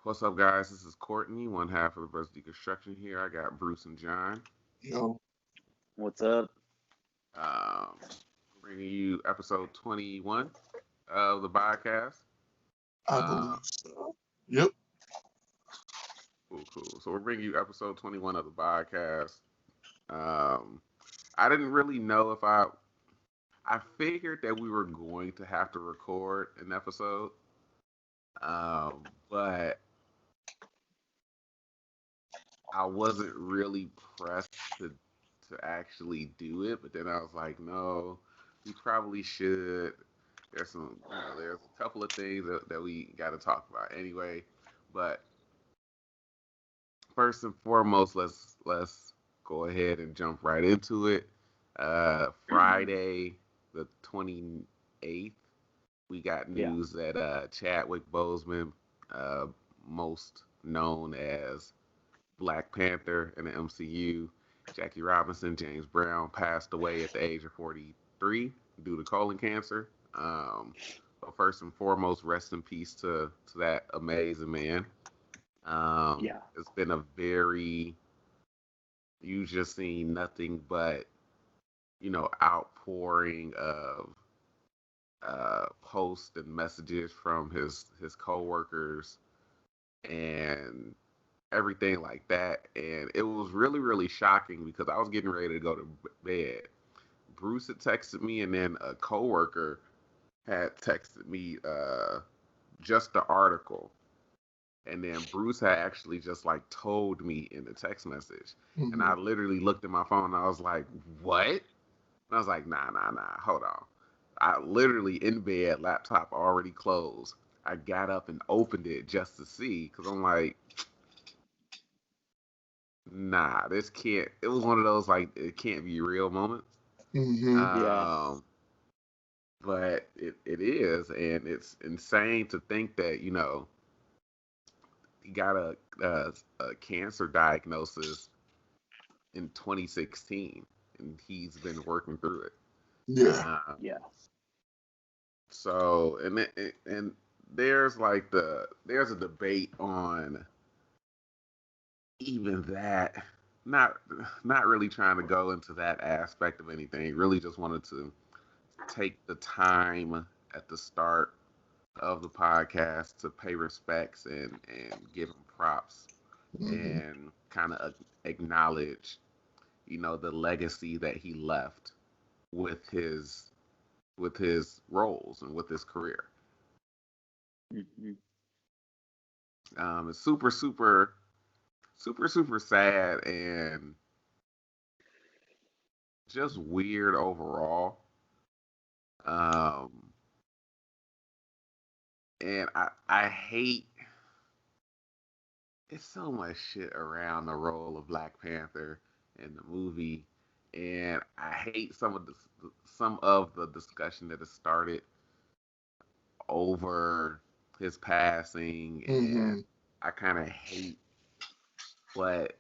What's up, guys? This is Courtney, one half of the Brothers Deconstruction here. I got Bruce and John. Yo, What's up? Um, Bringing you episode 21 of the podcast. I Uh, believe so. Yep. cool. So we're bringing you episode 21 of the podcast. Um, I didn't really know if I figured that we were going to have to record an episode, but I wasn't really pressed to actually do it. But then I was like, no, we probably should. There's a couple of things that we got to talk about anyway. But first and foremost, let's go ahead and jump right into it. Friday, the 28th, we got Yeah. news that Chadwick Boseman, uh, most known as Black Panther in the MCU, Jackie Robinson, James Brown, passed away at the age of 43 due to colon cancer. So first and foremost, rest in peace to that amazing man. Yeah. It's been a very, you just seen nothing but, outpouring of posts and messages from his coworkers and everything like that. And it was really, really shocking because I was getting ready to go to bed. Bruce had texted me, and then a coworker had texted me just the article. And then Bruce had actually just like told me in the text message. And I Mhm. literally looked at my phone and I was like, what? And I was like, nah, hold on. I literally in bed, laptop already closed. I got up and opened it just to see because I'm like, nah, this can't. It was one of those like it can't be real moments. Mhm. Yeah. Um, but it is, and it's insane to think that he got a cancer diagnosis in 2016, and he's been working through it. Yeah. Um, Yeah. so and there's a debate on even that. Not not really trying to go into that aspect of anything. Really just wanted to take the time at the start of the podcast to pay respects and give him props Mhm. and kind of acknowledge, the legacy that he left with his roles and with his career. Hmm. It's super sad and just weird overall. Um, and I hate it's so much shit around the role of Black Panther in the movie, and I hate some of the discussion that has started over his passing, and Mhm. I kind of hate what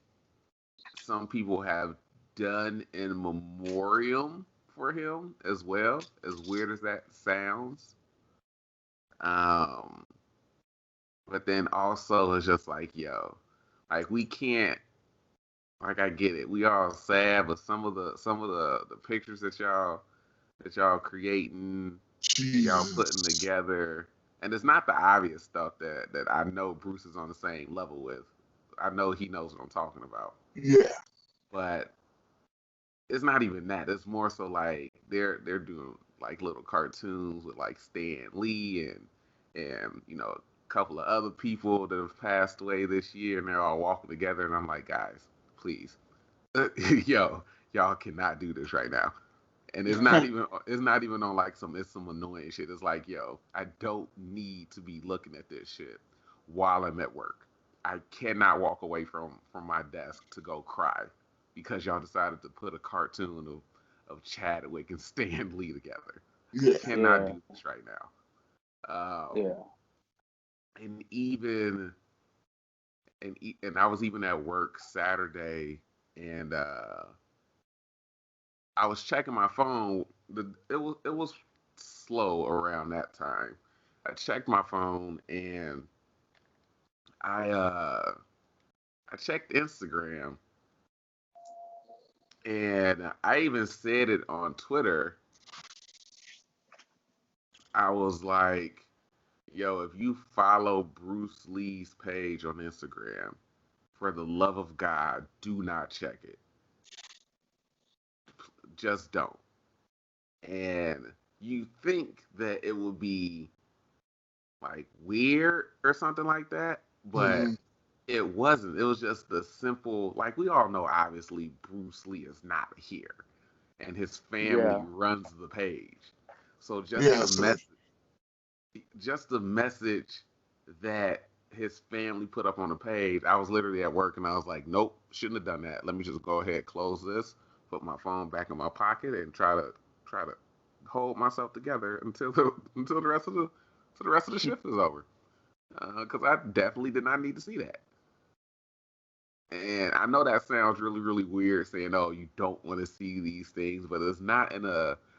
some people have done in memoriam for him as well. As weird as that sounds, um, but then also it's just like, yo, like we can't. Like I get it, we all sad, but some of the pictures that y'all creating and y'all Jesus. putting together, and it's not the obvious stuff that I know Bruce is on the same level with. I know he knows what I'm talking about, Yeah. but it's not even that. It's more so like they're doing like little cartoons with like Stan Lee and a couple of other people that have passed away this year, and they're all walking together, and I'm like, guys, please, yo, y'all cannot do this right now. And it's not even on like some annoying shit. It's like, yo, I don't need to be looking at this shit while I'm at work. I cannot walk away from my desk to go cry because y'all decided to put a cartoon of Chadwick and Stan Lee together. I Yeah. cannot Yeah. do this right now. Um, Yeah. and even and I was even at work Saturday, and I was checking my phone. It was slow around that time. I checked my phone and I checked Instagram, and I even said it on Twitter. I was like, yo, if you follow Bruce Lee's page on Instagram, for the love of God, do not check it. Just don't. And you think that it would be like weird or something like that, but it wasn't. It was just the simple, like we all know, obviously Bruce Lee is not here, and his family runs the page. So just the message that his family put up on the page, I was literally at work and I was like, nope, shouldn't have done that. Let me just go ahead, close this, put my phone back in my pocket, and try to hold myself together until the rest of the shift is over. Because I definitely did not need to see that. And I know that sounds really, really weird saying, oh, you don't want to see these things, but it's not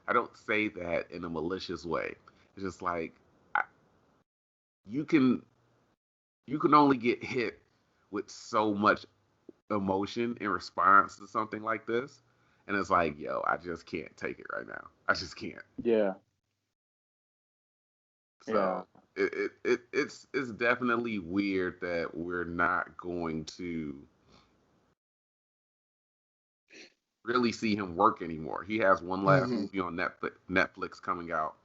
I don't say that in a malicious way. It's just like, you can only get hit with so much emotion in response to something like this. And it's like, yo, I just can't take it right now. I just can't. Yeah. So it's definitely weird that we're not going to really see him work anymore. He has one last movie on Netflix coming out.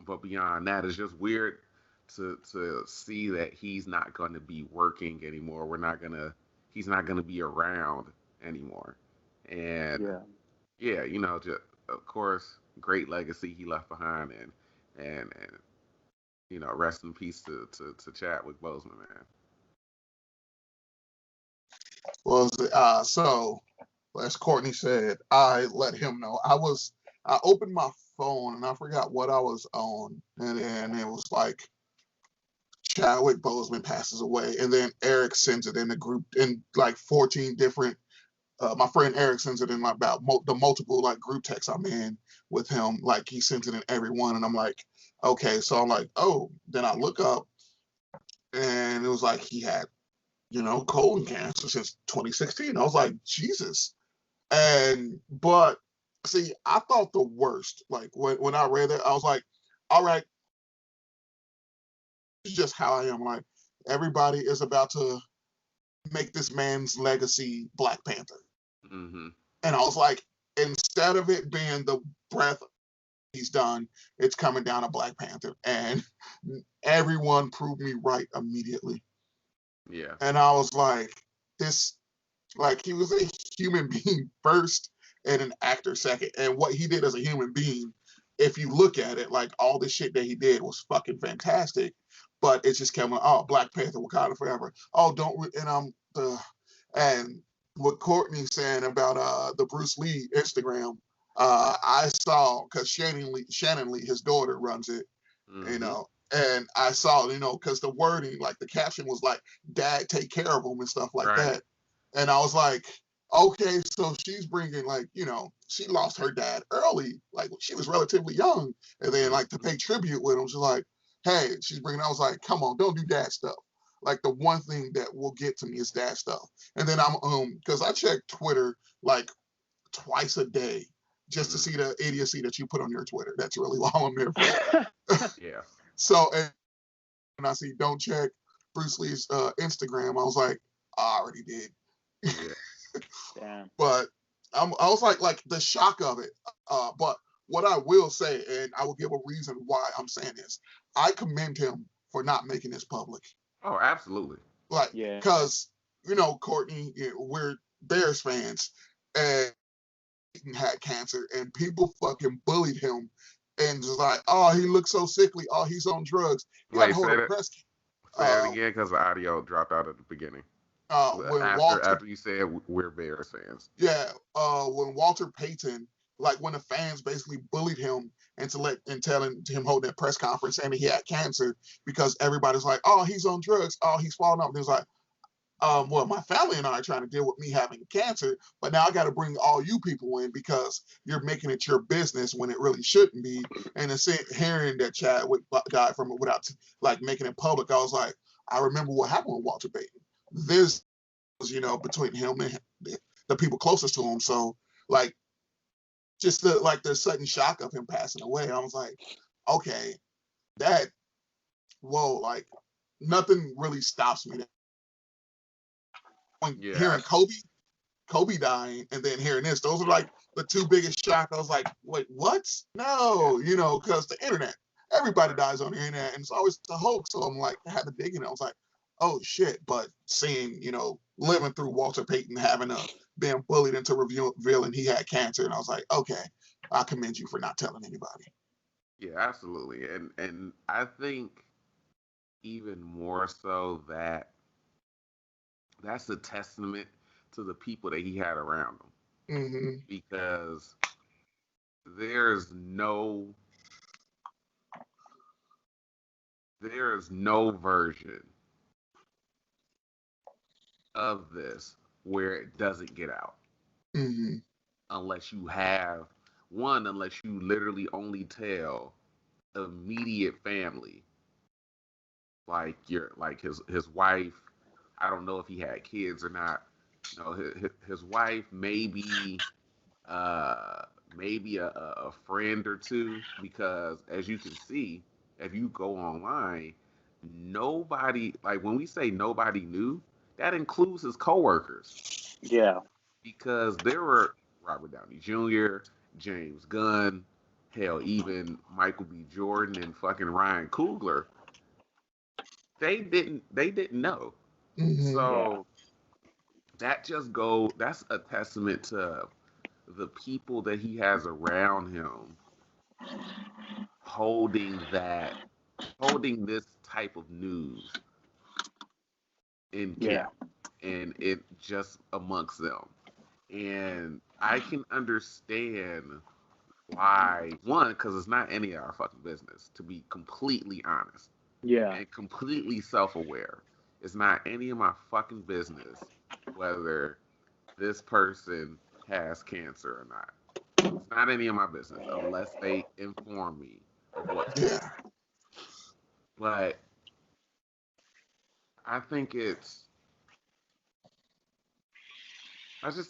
But beyond that, it's just weird to see that he's not going to be working anymore. He's not gonna be around anymore. And just of course, great legacy he left behind, and rest in peace to Chadwick Boseman, man. Well, so as Courtney said, I let him know. I opened my phone and I forgot what I was on, and then it was like Chadwick Boseman passes away, and then Eric sends it in the group in like 14 different. My friend Eric sends it in about the multiple like group texts I'm in with him. Like he sends it in every one, and I'm like, okay. So I'm like, oh. Then I look up, and it was like he had, colon cancer since 2016. I was like, Jesus. But see, I thought the worst. Like when I read it, I was like, all right, it's just how I am. Like everybody is about to make this man's legacy Black Panther. Mm-hmm. And I was like, instead of it being the breath he's done, it's coming down a Black Panther. And everyone proved me right immediately. Yeah. And I was like, he was a human being first and an actor second. And what he did as a human being, if you look at it, like all the shit that he did was fucking fantastic. But it's just coming, oh, Black Panther, Wakanda forever. Oh, and what Courtney's saying about the Bruce Lee Instagram, I saw, because Shannon Lee, his daughter, runs it, and I saw, because the wording, like the caption was like, Dad, take care of him and stuff like that. And I was like, okay, so she's bringing she lost her dad early, like she was relatively young, and then like to pay tribute with him, she's like, hey, I was like, come on, don't do dad stuff. Like the one thing that will get to me is dad stuff. And then because I check Twitter like twice a day just to see the idiocy that you put on your Twitter. That's really all I'm there for. Yeah. So, and I see don't check Bruce Lee's Instagram, I was like, I already did. Yeah. Damn. But I was like the shock of it. But what I will say, and I will give a reason why I'm saying this, I commend him for not making this public. Oh, absolutely. Like, because, Courtney, we're Bears fans, and he had cancer, and people fucking bullied him, and just like, oh, he looks so sickly. Oh, he's on drugs. He got to hold a press. Say it again, because the audio dropped out at the beginning. After you said we're Bears fans. Yeah, when Walter Payton, like when the fans basically bullied him and telling him hold that press conference saying that he had cancer because everybody's like, oh, he's on drugs, oh, he's falling off. And it was like, well, my family and I are trying to deal with me having cancer, but now I got to bring all you people in because you're making it your business when it really shouldn't be. And then hearing that Chadwick died from it without like making it public, I was like, I remember what happened with Walter Payton. This was, between him and the people closest to him. So like, just the sudden shock of him passing away, I was like, okay, that, whoa, like nothing really stops me. Hearing Kobe dying and then hearing this, those are like the two biggest shocks. I was like, wait, what? No, because the internet, everybody dies on the internet and it's always a hoax. So I'm like, I had to dig in it. I was like, oh shit. But seeing, living through Walter Payton being bullied into revealing he had cancer, and I was like, okay, I commend you for not telling anybody. Yeah, absolutely. And I think even more so that's a testament to the people that he had around him. Mm-hmm. Because there's no version of this where it doesn't get out. Mm-hmm. Unless you literally only tell immediate family, like his wife. I don't know if he had kids or not. His wife, maybe a friend or two, because as you can see, if you go online, nobody, like when we say nobody knew, that includes his coworkers. Yeah. Because there were Robert Downey Jr., James Gunn, hell, even Michael B. Jordan and fucking Ryan Coogler. They didn't know. Mm-hmm. So that's a testament to the people that he has around him holding this type of news in camp, and it just amongst them. And I can understand why, one, because it's not any of our fucking business, to be completely honest. Yeah. And completely self-aware. It's not any of my fucking business whether this person has cancer or not. It's not any of my business unless they inform me of what's going on. But I just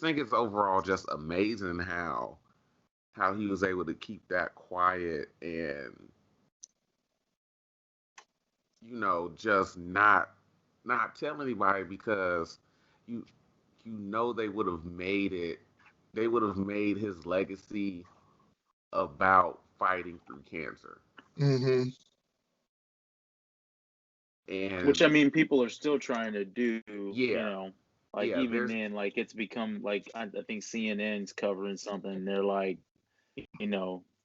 think it's overall just amazing how he was able to keep that quiet and just not tell anybody, because they would have made his legacy about fighting through cancer. Mm-hmm. And which, I mean, people are still trying to do, even then, like, it's become, like, I think CNN's covering something, they're like,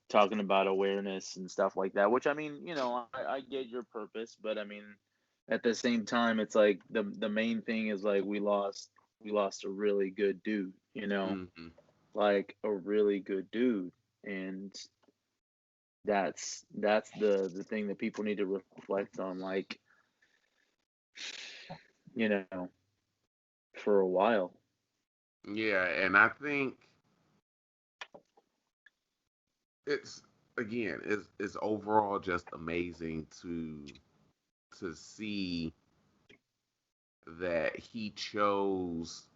talking about awareness and stuff like that, which, I mean, I get your purpose, but I mean, at the same time, it's like the main thing is like we lost a really good dude, mm-hmm. like a really good dude, and that's the thing that people need to reflect on, like, for a while. Yeah, and I think it's overall just amazing to see that he chose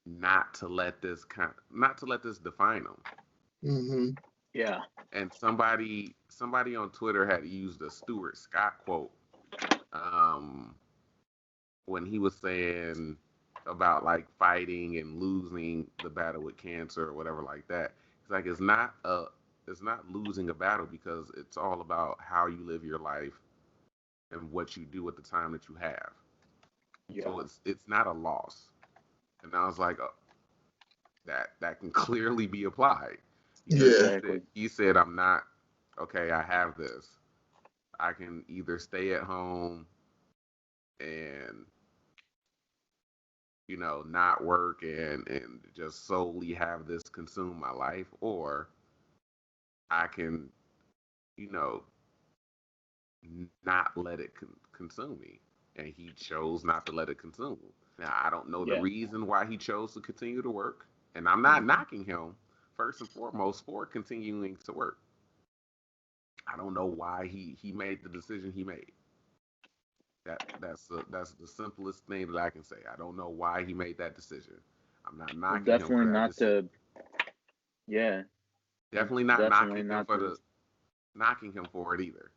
not to let this define him. Mm-hmm. Yeah. And somebody on Twitter had used a Stuart Scott quote when he was saying about like fighting and losing the battle with cancer or whatever like that. It's like it's not losing a battle, because it's all about how you live your life and what you do at the time that you have. Yeah. So it's not a loss. And I was like, oh, that can clearly be applied. Exactly. He said, I'm not okay. I have this. I can either stay at home and not work and just solely have this consume my life, or I can, not let it consume me. And he chose not to let it consume him. Now, I don't know the reason why he chose to continue to work, and I'm not knocking him first and foremost for continuing to work. I don't know why he made the decision he made. That's the simplest thing that I can say. I don't know why he made that decision. I'm not knocking him for that decision. Definitely not knocking him for the knocking him for it either.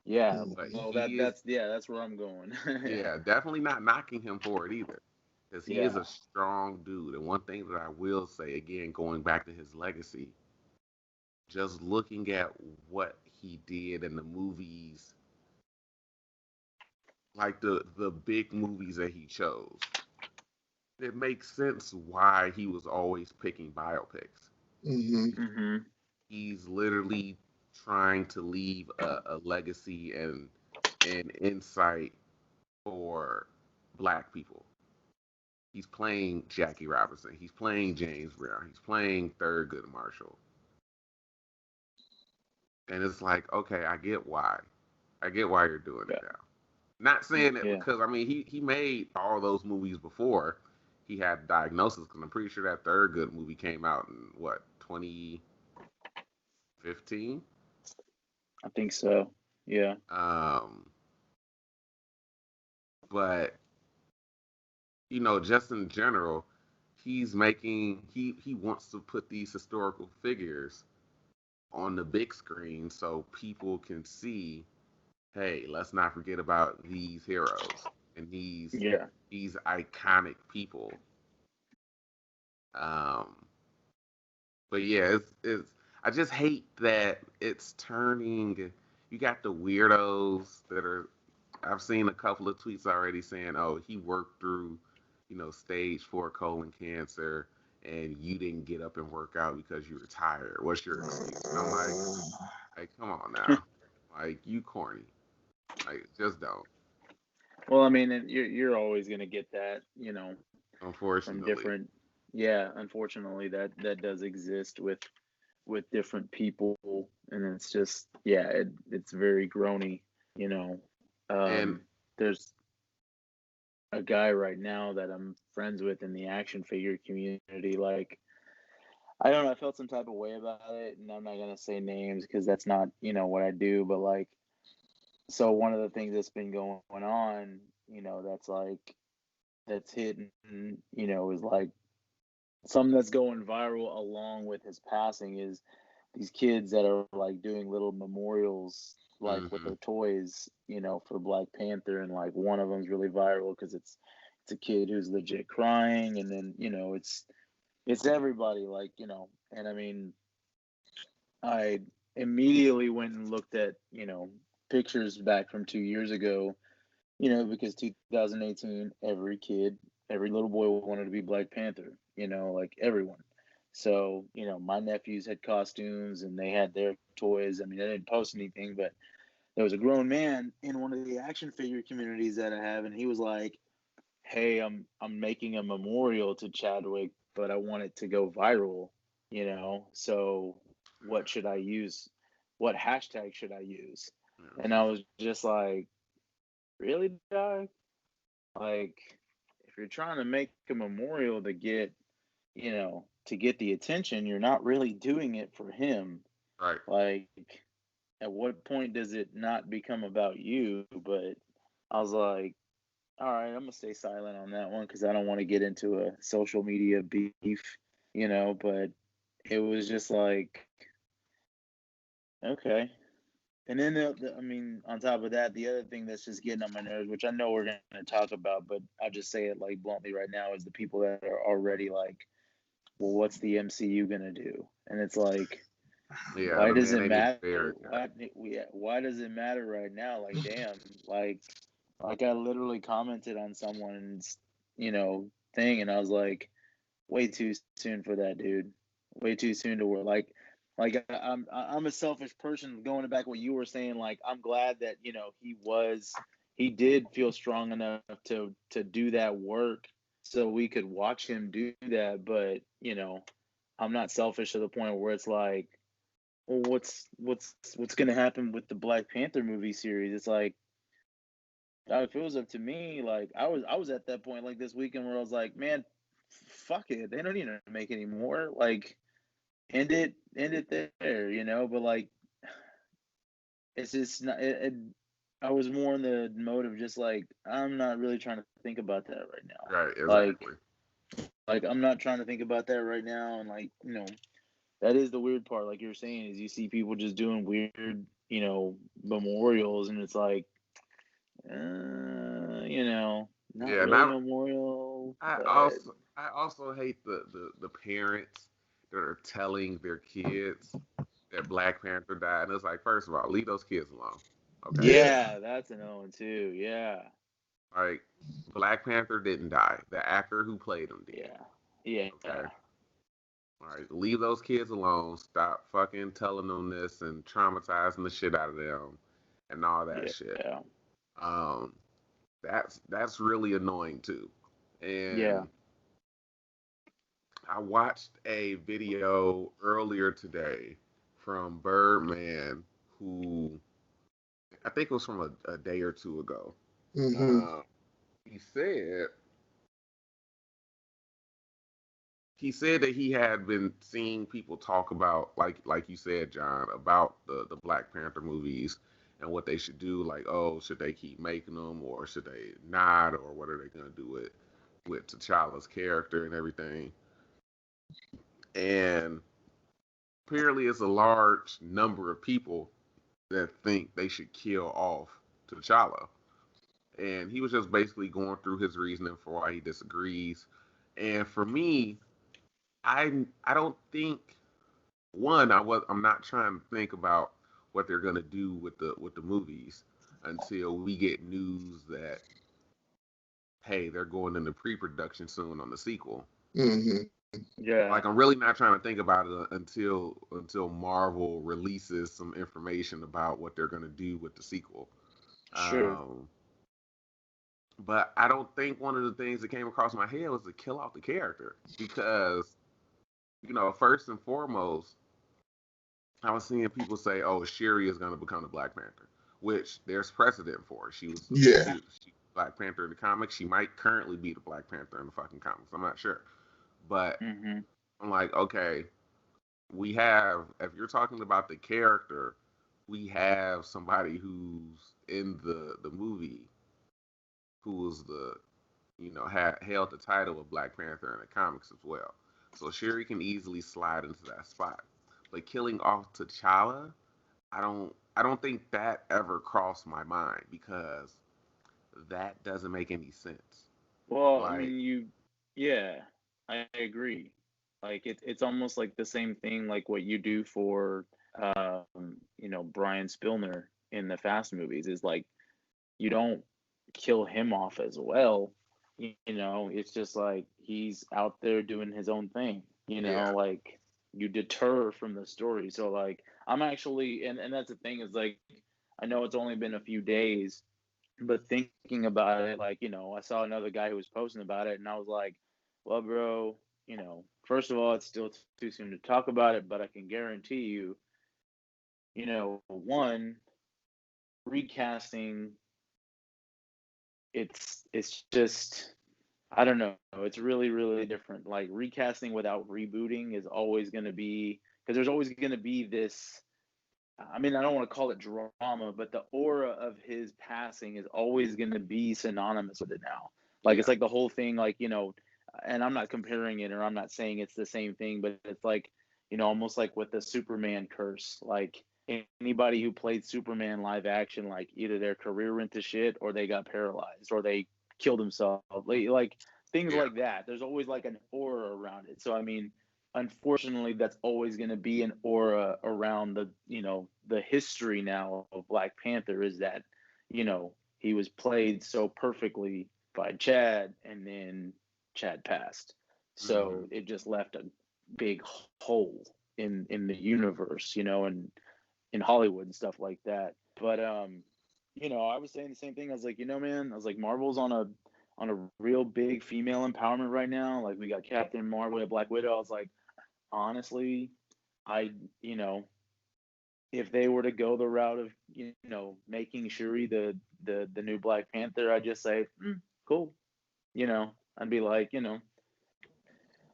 Yeah, well, that's where I'm going. Yeah, definitely not knocking him for it either, because he is a strong dude. And one thing that I will say, again, going back to his legacy, just looking at what he did in the movies, like the big movies that he chose, it makes sense why he was always picking biopics. He's literally trying to leave a legacy and insight for Black people. He's playing Jackie Robinson. He's playing James Brown. He's playing Thurgood Marshall. And it's like, okay, I get why. I get why you're doing it now. Not saying that because, I mean, he made all those movies before he had diagnosis, because I'm pretty sure that Thurgood movie came out in, 2015? I think so, yeah. But, you know, just in general, he's making, he wants to put these historical figures on the big screen so people can see, hey, let's not forget about these heroes and these iconic people. But yeah, it's I just hate that it's turning. You got the weirdos that are. I've seen a couple of tweets already saying, "Oh, he worked through, stage 4 colon cancer, and you didn't get up and work out because you were tired. What's your excuse?" And I'm like, come on now, like you corny, like just don't. Well, I mean, you're always gonna get that, Unfortunately. from different. Yeah, unfortunately, that does exist with different people, and it's just it's very groany, And there's a guy right now that I'm friends with in the action figure community. Like, I don't know, I felt some type of way about it, and I'm not gonna say names because that's not what I do, but like, so one of the things that's been going on, that's hitting, is like something that's going viral along with his passing is these kids that are like doing little memorials like with their toys, for Black Panther, and like one of them's really viral because it's a kid who's legit crying, and then it's everybody, like, and I mean, I immediately went and looked at pictures back from 2 years ago, because 2018, every little boy wanted to be Black Panther, like everyone. So, my nephews had costumes and they had their toys. I mean, I didn't post anything, but there was a grown man in one of the action figure communities that I have, and he was like, "Hey, I'm making a memorial to Chadwick, but I want it to go viral, So what should I use? What hashtag should I use?" And I was just like, "Really, dog? Like, if you're trying to make a memorial to get, to get the attention, you're not really doing it for him. Right. Like, at what point does it not become about you?" But I was like, all right, I'm gonna stay silent on that one because I don't want to get into a social media beef, But it was just like, okay. And then, I mean, on top of that, the other thing that's just getting on my nerves, which I know we're going to talk about, but I'll just say it like bluntly right now, is the people that are already like, well, what's the MCU going to do? And it's like, why does it matter? Why does it matter right now? Like, damn, like I literally commented on someone's, thing, and I was like, way too soon for that, dude. Way too soon to work. Like I'm a selfish person. Going back what you were saying, like I'm glad that he did feel strong enough to do that work so we could watch him do that. But I'm not selfish to the point where it's like, well, what's gonna happen with the Black Panther movie series? It's like, If it was up to me, like I was at that point like this weekend where I was like, man, fuck it, they don't need to make any more. Like, end it there, you know. But like, it's just not. I was more in the mode of just like, I'm not really trying to think about that right now. Right, exactly. Like I'm not trying to think about that right now, and like, you know, that is the weird part. Like you're saying, is you see people just doing weird, you know, memorials, and it's like, you know, not Yeah, and really memorial, I but also I also hate the parents that are telling their kids that Black Panther died, and it's like, first of all, leave those kids alone, okay? yeah, that's an Owen too. Yeah, Like, Black Panther didn't die. The actor who played him did. yeah. Okay. All right, leave those kids alone. Stop fucking telling them this and traumatizing the shit out of them and all that shit. Yeah. Um, that's really annoying too. Yeah. And I watched a video earlier today from Birdman, who I think it was from a day or two ago. Mm-hmm. He said that he had been seeing people talk about, like you said, John, about the Black Panther movies and what they should do. Like, oh, should they keep making them or should they not, or what are they gonna do with T'Challa's character and everything? And apparently, it's a large number of people that think they should kill off T'Challa. And he was just basically going through his reasoning for why he disagrees. And for me, I don't think, I'm not trying to think about what they're gonna do with the movies until we get news that, hey, they're going into pre-production soon on the sequel. Mm-hmm. Yeah. Like, I'm really not trying to think about it until Marvel releases some information about what they're gonna do with the sequel. Sure. But I don't think one of the things that came across my head was to kill off the character because, you know, first and foremost, I was seeing people say, "Oh, Shuri is going to become the Black Panther," which there's precedent for. Yeah. She Black Panther in the comics. She might currently be the Black Panther in the fucking comics. I'm not sure, but I'm like, okay, we have. If you're talking about the character, we have somebody who's in the movie who was held the title of Black Panther in the comics as well. So Shuri can easily slide into that spot. But killing off T'Challa, I don't think that ever crossed my mind because that doesn't make any sense. Well, I Like, mean, yeah, I agree. Like it's almost like the same thing like what you do for you know, Brian Spilner in the Fast movies is like you don't kill him off as well. You know, it's just like he's out there doing his own thing, you yeah, know, like you deter from the story. So like I'm actually and that's the thing is like I know it's only been a few days, but thinking about it, like, you know, I saw another guy who was posting about it and I was like, well, bro, you know, first of all, it's still too soon to talk about it, but I can guarantee you, you know, one, recasting, it's just I don't know. It's really, really different. Like recasting without rebooting is always going to be because there's always going to be this. I mean, I don't want to call it drama, but the aura of his passing is always going to be synonymous with it now. Like yeah, it's like the whole thing, like you know, and I'm not comparing it or I'm not saying it's the same thing, but it's like you know, almost like with the Superman curse. Like anybody who played Superman live action, like either their career went to shit or they got paralyzed or they killed themselves. Like things yeah. like that. There's always like an aura around it. So I mean, unfortunately that's always going to be an aura around the you know the history now of Black Panther is that you know he was played so perfectly by Chad and then Chad passed, Hmm. so it just left a big hole in the universe, you know, and in Hollywood and stuff like that. But you know, I was saying the same thing. I was like, you know, man, I was like, Marvel's on a real big female empowerment right now. Like we got Captain Marvel, Black Widow. I was like, honestly, I you know, if they were to go the route of you know making Shuri the the new Black Panther, I'd just say, cool. I'd be like, Yeah,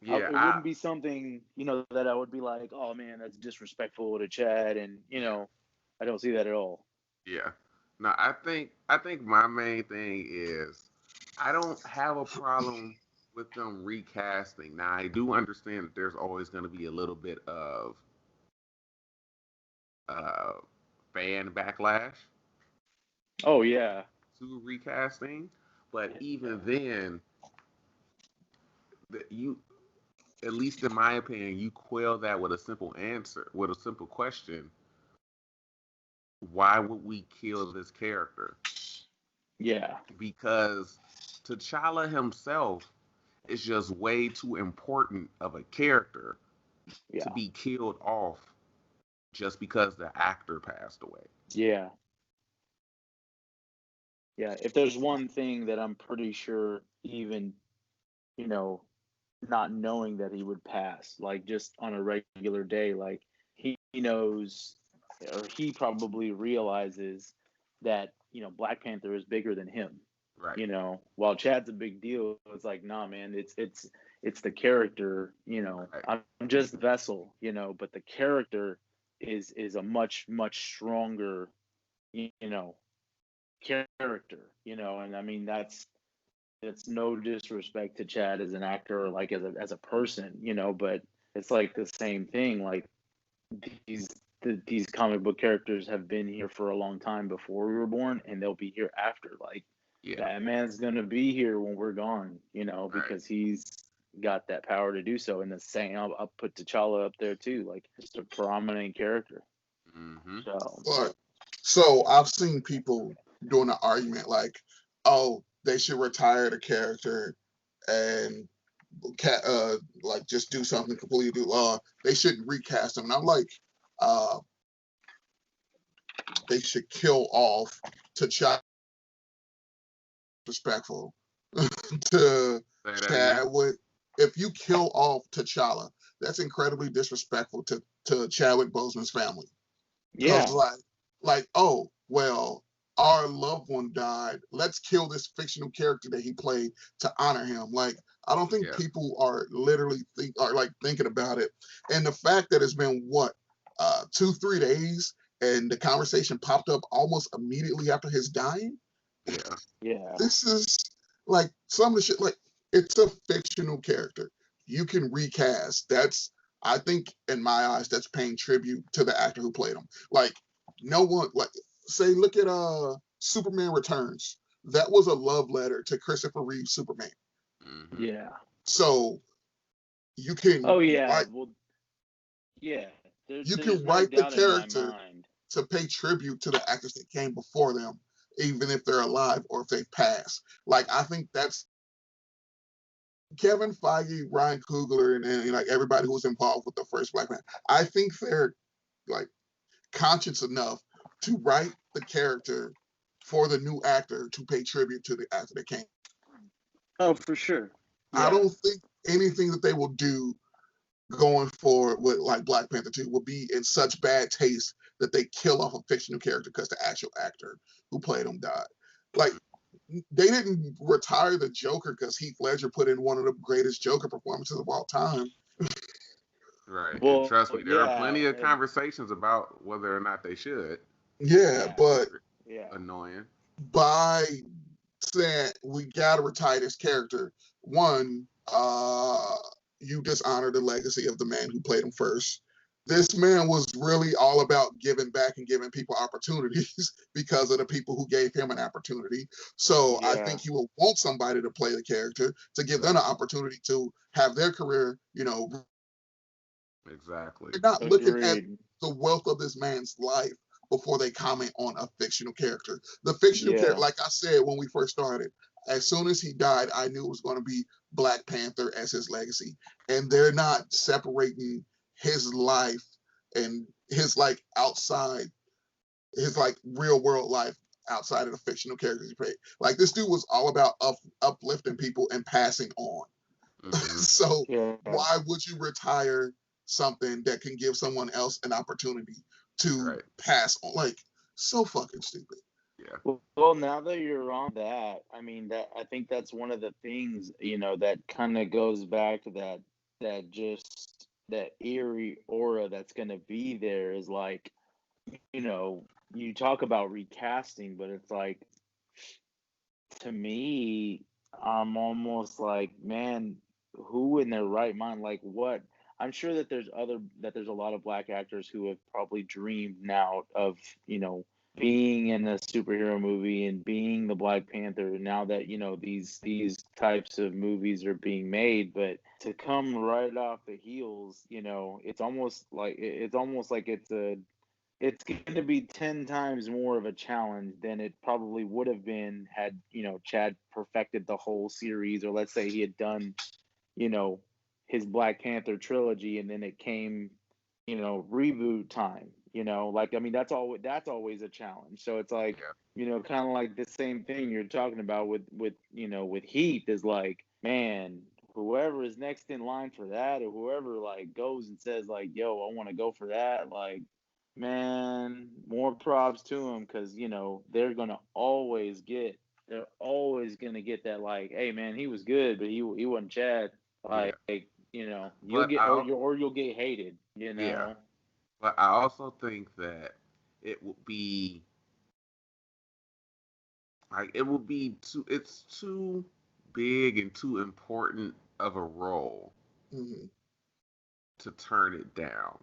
it wouldn't be something, that I would be like, oh man, that's disrespectful to Chad, and I don't see that at all. Yeah. No, I think my main thing is I don't have a problem with them recasting. Now I do understand that there's always going to be a little bit of uh, fan backlash Oh yeah. to recasting, but even then, you, at least in my opinion, you quell that with a simple answer, with a simple question. Why would we kill this character? Yeah. Because T'Challa himself is just way too important of a character to be killed off just because the actor passed away. Yeah. Yeah. If there's one thing that I'm pretty sure, even, not knowing that he would pass, like just on a regular day, like he knows, or he probably realizes that, Black Panther is bigger than him. Right. While Chad's a big deal, it's like, nah, man, it's the character, Right. I'm just the vessel, but the character is a much, much stronger, character, and I mean, that's no disrespect to Chad as an actor or like as a person, but it's like the same thing. Like these comic book characters have been here for a long time before we were born, and they'll be here after. Like that man's gonna be here when we're gone, because he's got that power to do so. And the same, I'll put T'Challa up there too, like just a prominent character. Mm-hmm. So I've seen people doing an argument like, oh, they should retire the character and like just do something completely new. They shouldn't recast him. And I'm like, they should kill off T'Challa. Respectful to Chadwick. If you kill off T'Challa, that's incredibly disrespectful to Chadwick Boseman's family. Yeah. Like, oh, well, our loved one died. Let's kill this fictional character that he played to honor him. Like, I don't think people are literally thinking about it. And the fact that it's been 2-3 days and the conversation popped up almost immediately after his dying. Yeah. This is like some of the shit. Like, it's a fictional character. You can recast. I think in my eyes, that's paying tribute to the actor who played him. Like, no one, like, say, look at Superman Returns. That was a love letter to Christopher Reeve's Superman. Mm-hmm. Yeah. So you can. Oh yeah. Well. Yeah. You can write the character to pay tribute to the actors that came before them, even if they're alive or if they pass. Like, I think that's Kevin Feige, Ryan Coogler, and like everybody who was involved with the first Black Panther. I think they're like conscious enough to write the character for the new actor to pay tribute to the actor that came. Oh, for sure. Yeah. I don't think anything that they will do going forward with like Black Panther 2 will be in such bad taste that they kill off a fictional character because the actual actor who played him died. Like, they didn't retire the Joker because Heath Ledger put in one of the greatest Joker performances of all time. Right. Well, and trust me, there are plenty of conversations about whether or not they should. Yeah, but annoying. By saying we gotta retire this character, one, you dishonor the legacy of the man who played him first. This man was really all about giving back and giving people opportunities because of the people who gave him an opportunity. So I think he will want somebody to play the character to give them an opportunity to have their career, Exactly. They're not looking at the wealth of this man's life before they comment on a fictional character. The fictional character, like I said when we first started, as soon as he died, I knew it was going to be Black Panther as his legacy. And they're not separating his life and his like outside, his like real world life outside of the fictional characters he played. Like, this dude was all about uplifting people and passing on. Mm-hmm. So why would you retire something that can give someone else an opportunity to pass on? Like, so fucking stupid. Yeah. Well, now that you're on that, I mean, that I think that's one of the things, that kind of goes back to that eerie aura that's going to be there is like, you talk about recasting, but it's like, to me, I'm almost like, man, who in their right mind, like what? I'm sure that there's a lot of black actors who have probably dreamed now of, being in a superhero movie and being the Black Panther. Now that, these types of movies are being made, but to come right off the heels, it's almost like it's going to be 10 times more of a challenge than it probably would have been had, Chad perfected the whole series, or let's say he had done, you know, his Black Panther trilogy and then it came, reboot time, like, I mean, that's always a challenge. So it's like, Yeah. kind of like the same thing you're talking about with Heat is like, man, whoever is next in line for that, or whoever like goes and says like, yo, I want to go for that, like, man, more props to them, because they're always gonna get that, like, hey man, he was good, but he wasn't Chad. Yeah. Like, you'll But get, I or you'll get hated. yeah. But I also think that it would be it's too big and too important of a role Mm-hmm. to turn it down.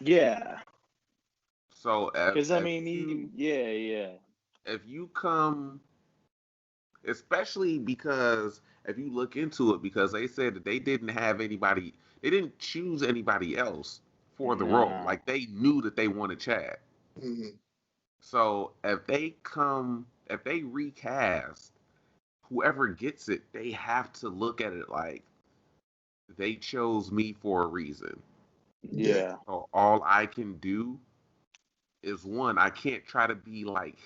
Yeah, So because I mean, yeah, yeah, if you come, especially because if you look into it, because they said that they didn't choose anybody else for the role. no, Like they knew that they wanted Chad. Mm-hmm. So if they recast whoever gets it, they have to look at it like they chose me for a reason. Yeah. yeah, So all I can do is one, I can't try to be like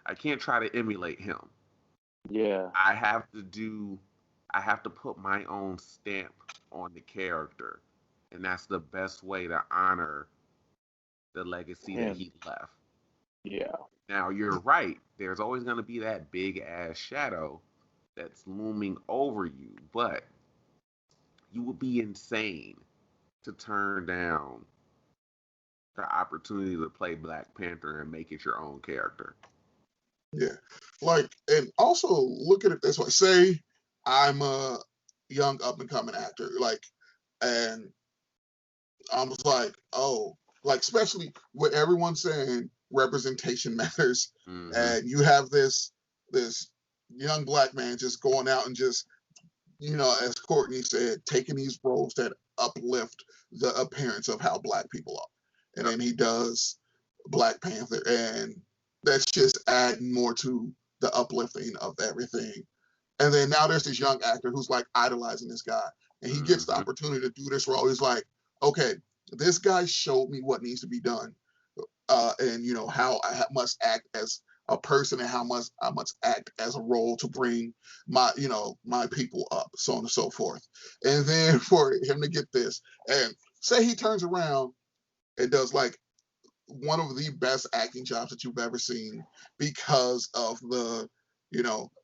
I can't try to emulate him. yeah, I have to do, I have to put my own stamp on the character. And that's the best way to honor the legacy that him, he left. yeah, Now, you're right. There's always going to be that big ass shadow that's looming over you, but you would be insane to turn down the opportunity to play Black Panther and make it your own character. Yeah. Like, and also look at it this way. Say I'm a young up and coming actor, like, and I was like, oh, like, especially with everyone saying representation matters, Mm-hmm. and you have this young black man just going out and just, as Courtney said, taking these roles that uplift the appearance of how black people are. And Yep. then he does Black Panther, and that's just adding more to the uplifting of everything. And then now there's this young actor who's like idolizing this guy, and he gets the Mm-hmm. opportunity to do this role. He's like, okay, this guy showed me what needs to be done, and how I must act as a person, and how much I must act as a role to bring my people up, so on and so forth. And then for him to get this, and say he turns around and does like one of the best acting jobs that you've ever seen because of the,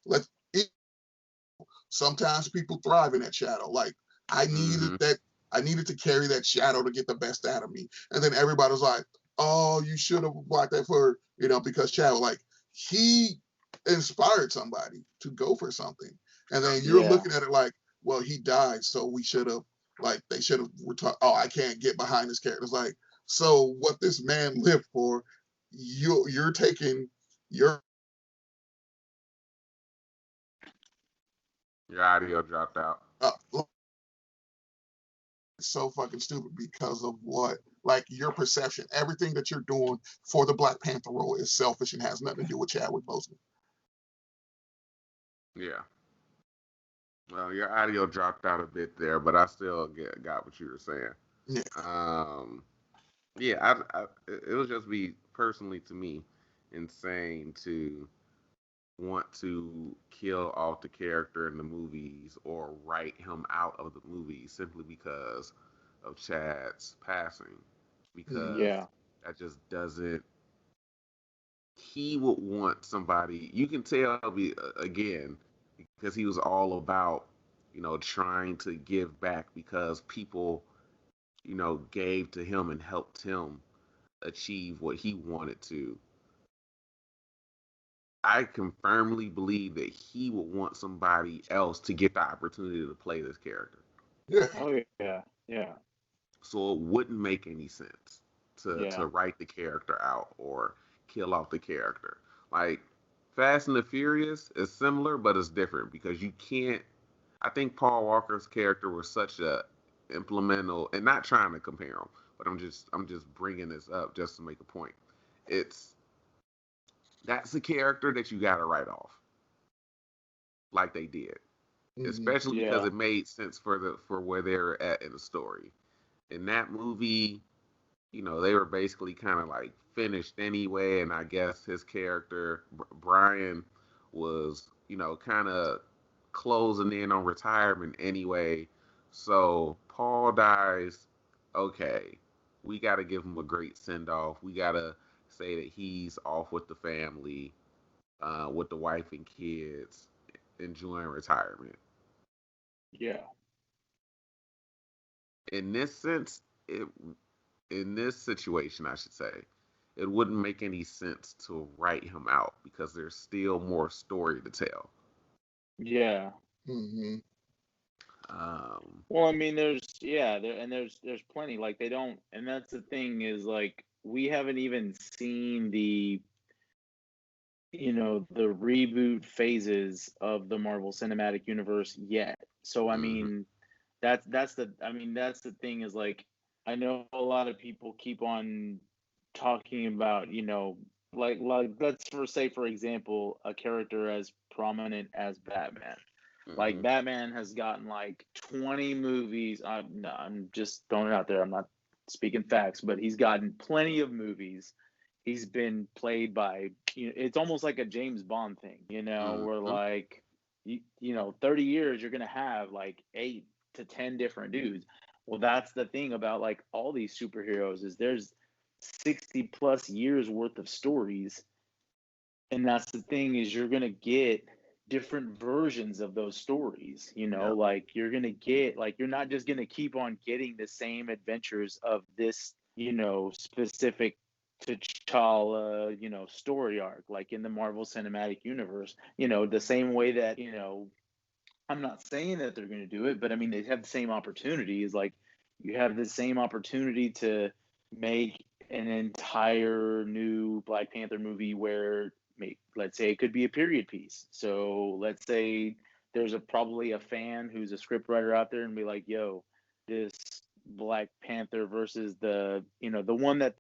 let sometimes people thrive in that shadow. Like I needed Mm-hmm. that, I needed to carry that shadow to get the best out of me. And then everybody's like, oh, you should have blocked that for, because shadow, like he inspired somebody to go for something. And then you're yeah, looking at it like, well, he died, so we should have, like, they should have oh, I can't get behind this character. It's like, so what this man lived for, you're taking your Your audio dropped out. so fucking stupid because of what, like, your perception. Everything that you're doing for the Black Panther role is selfish and has nothing to do with Chadwick Boseman. Yeah. Well, your audio dropped out a bit there, but I still got what you were saying. Yeah. Um, yeah, it would just be personally to me insane to want to kill off the character in the movies or write him out of the movies simply because of Chad's passing, Mm-hmm. because yeah, that just doesn't he would want somebody. You can tell again because he was all about trying to give back because people gave to him and helped him achieve what he wanted to. I can firmly believe that he would want somebody else to get the opportunity to play this character. Yeah. Oh yeah, yeah. So it wouldn't make any sense to write the character out or kill off the character. Like Fast and the Furious is similar, but it's different because you can't. I think Paul Walker's character was such a implemental, and not trying to compare him, but I'm just bringing this up just to make a point. That's a character that you got to write off, like they did, especially because it made sense for where they're at in the story. In that movie, they were basically kind of like finished anyway, and I guess his character Brian was kind of closing in on retirement anyway. So Paul dies. Okay, we got to give him a great send off. We got to say that he's off with the family, with the wife and kids, enjoying retirement. Yeah. In this sense, in this situation, I should say, it wouldn't make any sense to write him out because there's still more story to tell. Yeah. Mm-hmm. Well, I mean, there's plenty. Like they don't, and that's the thing is like we haven't even seen the the reboot phases of the Marvel Cinematic Universe yet. So I mean, that's the thing is like I know a lot of people keep on talking about like let's say for example a character as prominent as Batman. Like Batman has gotten like 20 movies. I'm just throwing it out there. I'm not speaking facts, but he's gotten plenty of movies. He's been played by it's almost like a James Bond thing, where like 30 years you're gonna have like 8 to 10 different dudes. Well, that's the thing about like all these superheroes is there's 60 plus years worth of stories, and that's the thing is you're gonna get different versions of those stories. Like you're gonna get like you're not just gonna keep on getting the same adventures of this specific T'Challa story arc like in the Marvel Cinematic Universe. The same way that I'm not saying that they're going to do it, but I mean they have the same opportunity. Is like you have the same opportunity to make an entire new Black Panther movie where let's say it could be a period piece. So let's say there's probably a fan who's a scriptwriter out there and be like, yo, this Black Panther versus the the one that